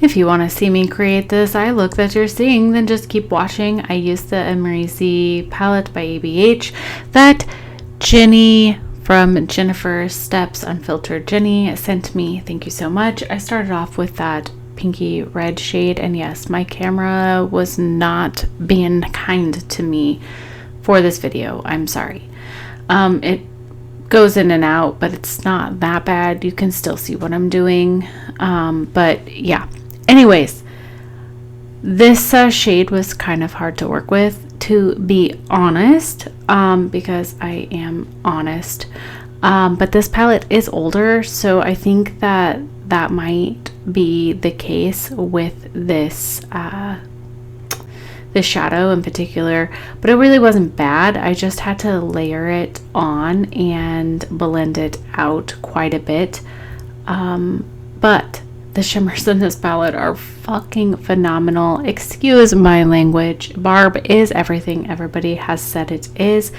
If you want to see me create this eye look that you're seeing, then just keep watching. I used the Amrezy palette by ABH that Jenny from Jennifer Steps Unfiltered Jenny sent me. Thank you so much. I started off with that pinky red shade, and yes, my camera was not being kind to me for this video. I'm sorry. It goes in and out, but it's not that bad. You can still see what I'm doing. But yeah, anyways, this shade was kind of hard to work with, to be honest, because I am honest. But this palette is older, so I think that that might be the case with this this shadow in particular, but it really wasn't bad. I just had to layer it on and blend it out quite a bit. But the shimmers in this palette are fucking phenomenal. Excuse my language. Barb is everything everybody has said it is,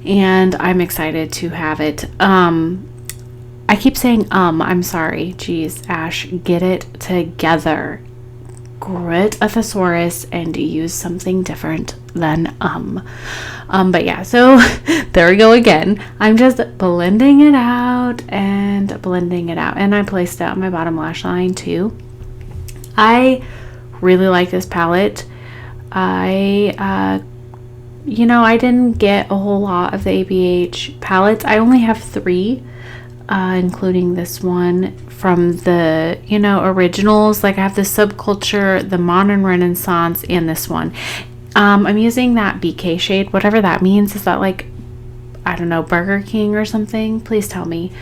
and I'm excited to have it. I keep saying I'm sorry. Jeez, Ash, get it together. Grit a thesaurus and use something different than but yeah, so there we go again. I'm just blending it out and blending it out, and I placed it on my bottom lash line too. I really like this palette. I didn't get a whole lot of the ABH palettes. I only have 3, including this one from the originals. Like I have the Subculture, the Modern Renaissance, and this one. I'm using that BK shade, whatever that means. Is that like, I don't know, Burger King or something? Please tell me.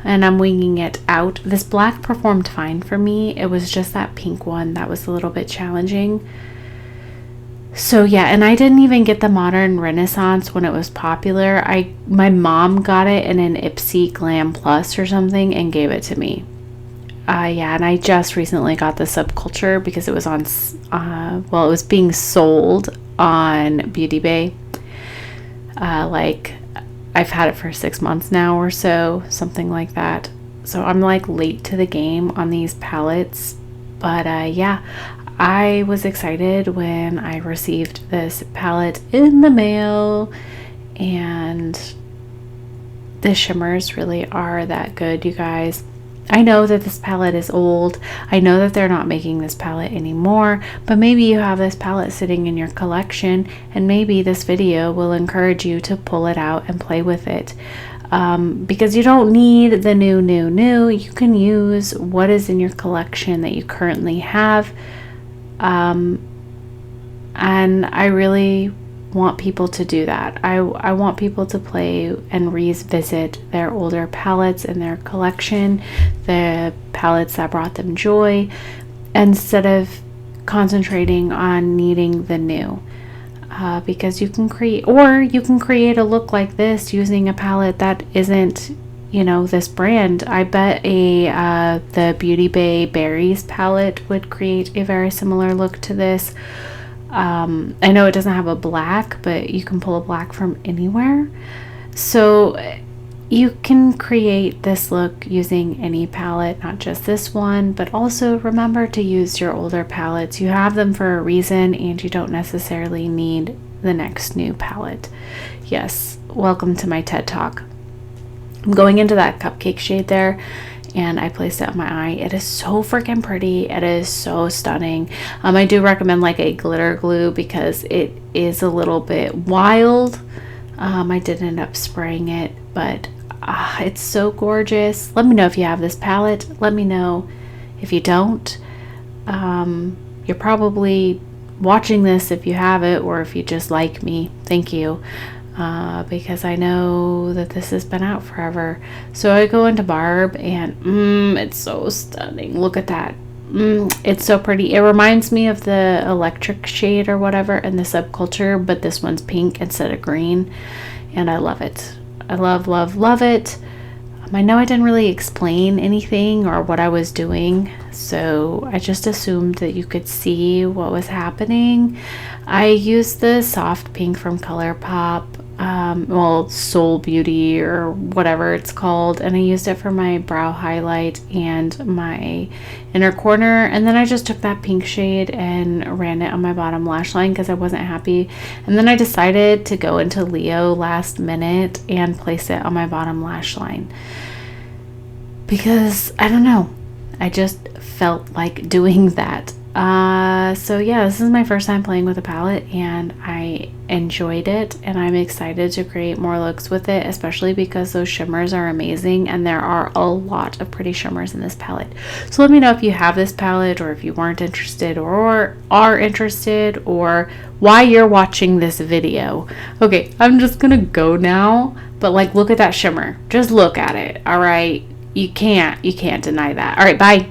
And I'm winging it out. This black performed fine for me. It was just that pink one that was a little bit challenging. So yeah, and I didn't even get the Modern Renaissance when it was popular. My mom got it in an Ipsy Glam Plus or something and gave it to me. Yeah, and I just recently got the Subculture because it was on, it was being sold on Beauty Bay. Like I've had it for 6 months now or so, something like that. So I'm like late to the game on these palettes, but yeah. I was excited when I received this palette in the mail, and the shimmers really are that good, you guys. I know that this palette is old. I know that they're not making this palette anymore, but maybe you have this palette sitting in your collection, and maybe this video will encourage you to pull it out and play with it. Because you don't need the new. You can use what is in your collection that you currently have. And I really want people to do that. I want people to play and revisit their older palettes in their collection, the palettes that brought them joy, instead of concentrating on needing the new. Because you can create a look like this using a palette that isn't, this brand. I bet the Beauty Bay Berries palette would create a very similar look to this. I know it doesn't have a black, but you can pull a black from anywhere. So you can create this look using any palette, not just this one, but also remember to use your older palettes. You have them for a reason, and you don't necessarily need the next new palette. Yes, welcome to my TED Talk. I'm going into that cupcake shade there, and I placed it on my eye. It is so freaking pretty. It is so stunning. I do recommend like a glitter glue because it is a little bit wild. I did end up spraying it, but it's so gorgeous. Let me know if you have this palette. Let me know if you don't. You're probably watching this if you have it, or if you just like me. Thank you. Because I know that this has been out forever. So I go into Barb, and it's so stunning. Look at that. It's so pretty. It reminds me of the electric shade or whatever in the Subculture, but this one's pink instead of green, and I love it. I love it. I know I didn't really explain anything or what I was doing, so I just assumed that you could see what was happening. I used the soft pink from ColourPop. well, Soul Beauty or whatever it's called, and I used it for my brow highlight and my inner corner, and then I just took that pink shade and ran it on my bottom lash line because I wasn't happy, and then I decided to go into Leo last minute and place it on my bottom lash line because I don't know, I just felt like doing that. So yeah, this is my first time playing with a palette and I enjoyed it, and I'm excited to create more looks with it, especially because those shimmers are amazing and there are a lot of pretty shimmers in this palette. So let me know if you have this palette, or if you weren't interested or are interested, or why you're watching this video. Okay, I'm just gonna go now, but like, look at that shimmer. Just look at it. All right, you can't deny that. All right, bye.